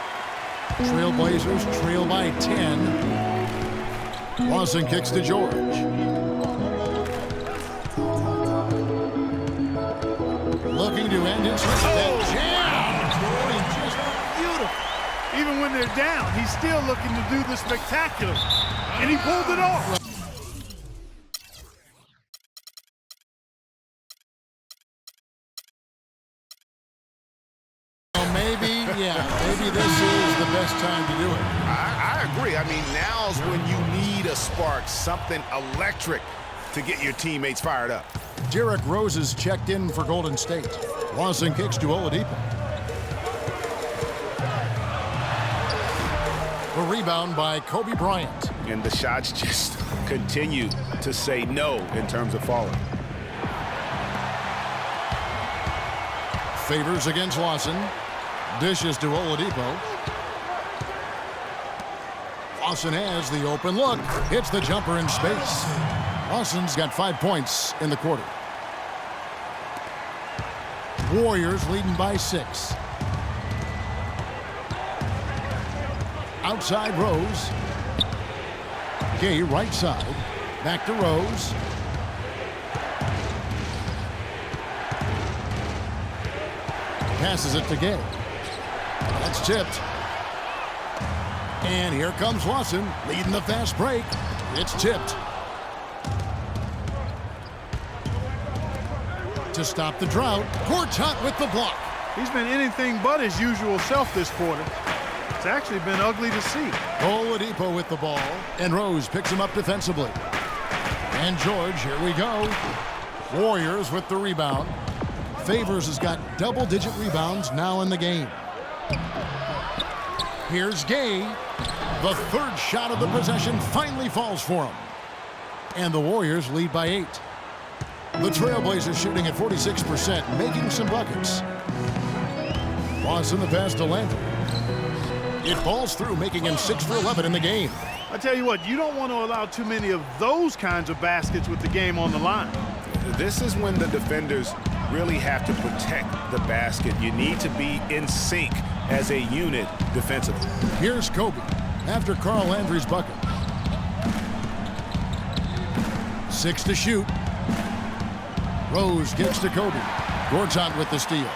Trailblazers trail by 10. Lawson kicks to George. Looking to end his that jam. Just beautiful. Even when they're down, he's still looking to do the spectacular. And he pulled it off. Maybe this is the best time to do it. I agree. I mean, now's when you need a spark, something electric to get your teammates fired up. Derrick Rose is checked in for Golden State. Lawson kicks to Oladipo. A rebound by Kobe Bryant. And the shots just continue to say no in terms of falling. Favors against Lawson. Dishes to Oladipo. Lawson has the open look. Hits the jumper in space. Lawson's got 5 points in the quarter. Warriors leading by 6. Outside Rose. Gay right side. Back to Rose. Passes it to Gay. That's tipped. And here comes Lawson, leading the fast break. It's tipped. To stop the drought, Gortat with the block. He's been anything but his usual self this quarter. It's actually been ugly to see. Oladipo with the ball, and Rose picks him up defensively. And George, here we go. Warriors with the rebound. Favors has got double-digit rebounds now in the game. Here's Gay. The third shot of the possession finally falls for him. And the Warriors lead by 8. The Trailblazers shooting at 46%, making some buckets. Lawson the pass to Landry. It falls through, making him 6 for 11 in the game. I tell you what, you don't want to allow too many of those kinds of baskets with the game on the line. This is when the defenders really have to protect the basket. You need to be in sync as a unit defensively. Here's Kobe after Carl Landry's bucket. 6 to shoot. Rose gets to Kobe. Gortat with the steal.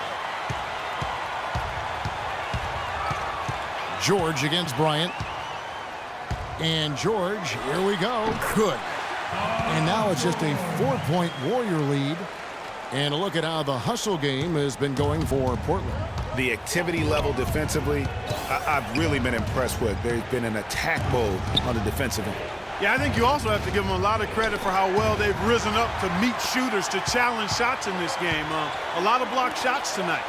George against Bryant. And George, here we go. Good. And now it's just a 4-point Warrior lead. And a look at how the hustle game has been going for Portland. The activity level defensively, I've really been impressed with. There's been an attack mode on the defensive end. Yeah, I think you also have to give them a lot of credit for how well they've risen up to meet shooters to challenge shots in this game. A lot of blocked shots tonight.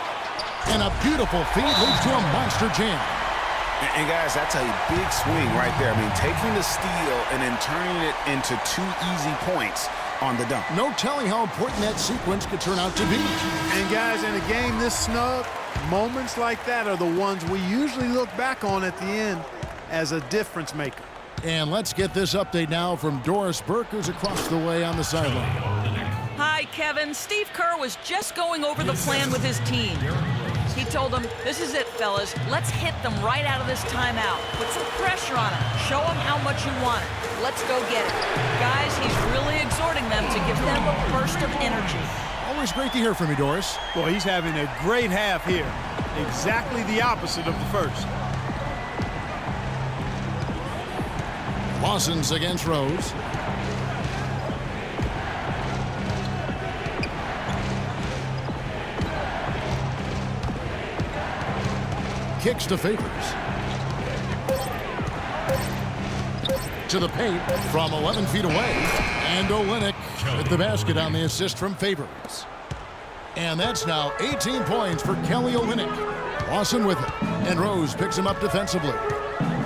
And a beautiful feed leads to a monster jam. And guys, that's a big swing right there. I mean, taking the steal and then turning it into 2 easy points on the dunk. No telling how important that sequence could turn out to be. And guys, in a game this snug, moments like that are the ones we usually look back on at the end as a difference maker. And let's get this update now from Doris Burke, who's across the way on the sideline. Hi, Kevin. Steve Kerr was just going over the plan with his team. He told them, this is it, fellas. Let's hit them right out of this timeout. Put some pressure on them. Show them how much you want it. Let's go get it. Guys, he's really exhorting them to give them a burst of energy. Always great to hear from you, Doris. Well, he's having a great half here. Exactly the opposite of the first. Lawson's against Rose. Kicks to Favors. To the paint from 11 feet away. And Olynyk with the basket on the assist from Favors. And that's now 18 points for Kelly Olynyk. Lawson with it. And Rose picks him up defensively.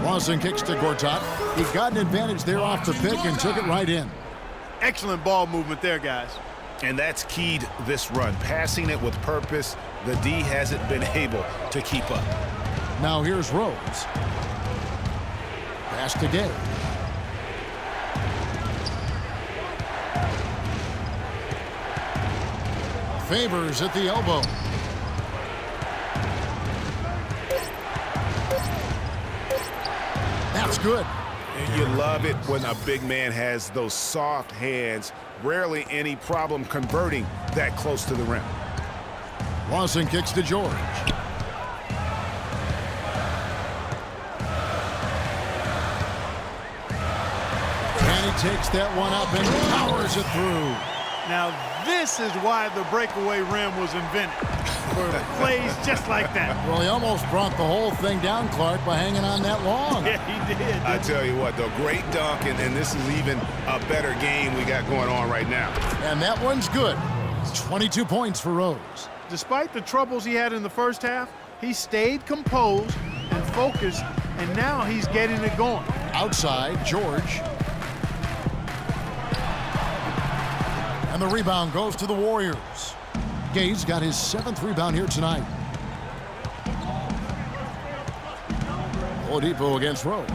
Lawson kicks to Gortat. He got an advantage there off the pick and took it right in. Excellent ball movement there, guys. And that's keyed this run. Passing it with purpose. The D hasn't been able to keep up. Now here's Rose. Pass to Gay. Favors at the elbow. That's good. And you love it when a big man has those soft hands. Rarely any problem converting that close to the rim. Lawson kicks to George. And he takes that one up and powers it through. Now, this is why the breakaway rim was invented. For plays just like that. Well, he almost brought the whole thing down, Clark, by hanging on that long. Yeah, he did. I tell you what, though, great dunk, and this is even a better game we got going on right now. And that one's good. It's 22 points for Rose. Despite the troubles he had in the first half, he stayed composed and focused, and now he's getting it going. Outside, George. And the rebound goes to the Warriors. Gay's got his 7th rebound here tonight. Oladipo against Rose.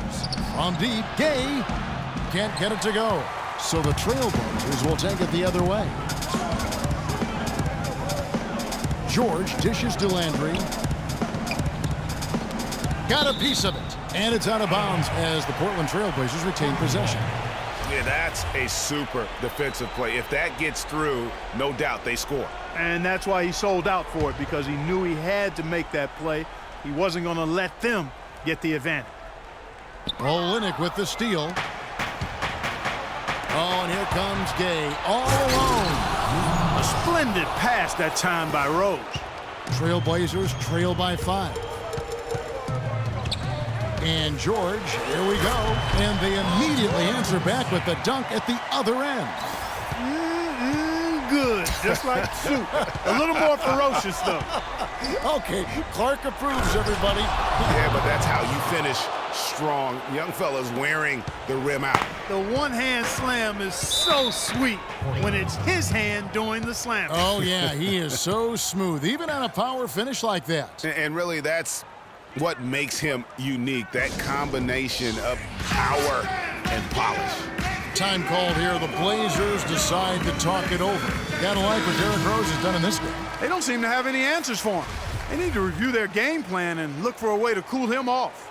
From deep, Gay can't get it to go. So the Trailblazers will take it the other way. George dishes to Landry. Got a piece of it. And it's out of bounds as the Portland Trailblazers retain possession. Yeah, that's a super defensive play. If that gets through, no doubt they score. And that's why he sold out for it, because he knew he had to make that play. He wasn't going to let them get the advantage. Olynyk with the steal. Oh, and here comes Gay all alone. A splendid pass that time by Rose. Trailblazers trail by 5. And George, here we go. And they immediately answer back with the dunk at the other end. Good, just like soup. A little more ferocious, though. Okay, Clark approves, everybody. Yeah, but that's how you finish strong. Young fella's wearing the rim out. The one-hand slam is so sweet when it's his hand doing the slam. Oh, yeah, he is so smooth, even on a power finish like that. And really, that's what makes him unique, that combination of power and polish. Time called here. The Blazers decide to talk it over. Gotta like what Derrick Rose has done in this game. They don't seem to have any answers for him. They need to review their game plan and look for a way to cool him off.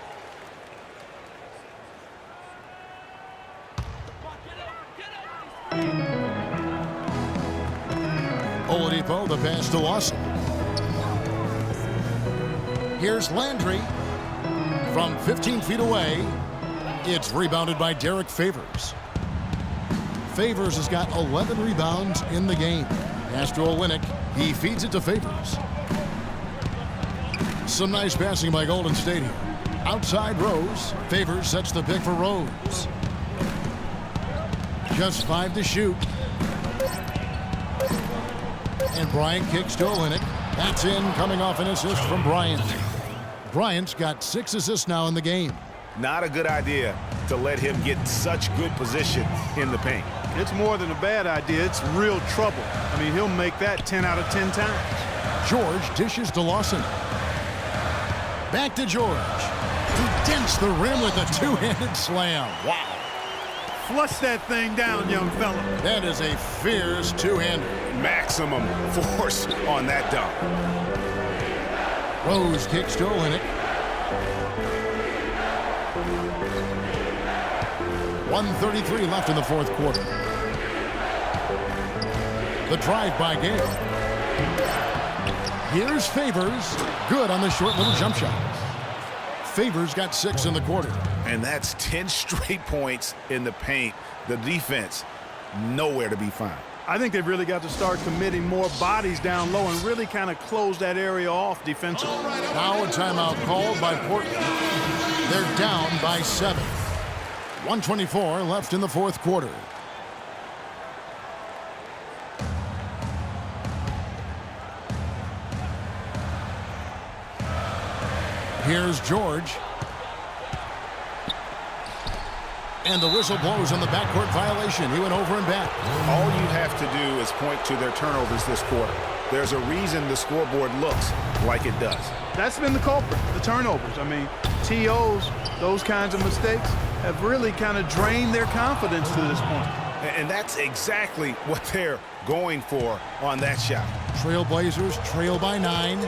Oladipo, the pass to Lawson. Here's Landry from 15 feet away. It's rebounded by Derek Favors. Favors has got 11 rebounds in the game. Pass to Olynyk. He feeds it to Favors. Some nice passing by Golden State here. Outside Rose. Favors sets the pick for Rose. Just 5 to shoot. And Bryant kicks to Olynyk. That's in, coming off an assist from Bryant. Bryant's got 6 assists now in the game. Not a good idea to let him get such good position in the paint. It's more than a bad idea. It's real trouble. I mean, he'll make that 10 out of 10 times. George dishes to Lawson. Back to George. He dents the rim with a two-handed slam. Wow. Flush that thing down, young fella. That is a fierce two-hander. Maximum force on that dunk. Rose kicks to Olynyk. 1:33 left in the fourth quarter. The drive by Gale. Here's Favors. Good on the short little jump shot. Favors got 6 in the quarter. And that's 10 straight points in the paint. The defense, nowhere to be found. I think they've really got to start committing more bodies down low and really kind of close that area off defensively. Now a timeout called by Portland. They're down by 7. 1:24 left in the fourth quarter. Here's George. And the whistle blows on the backcourt violation. He went over and back. All you have to do is point to their turnovers this quarter. There's a reason the scoreboard looks like it does. That's been the culprit, the turnovers. I mean, TOs, those kinds of mistakes have really kind of drained their confidence to this point. And that's exactly what they're going for on that shot. Trailblazers trail by 9.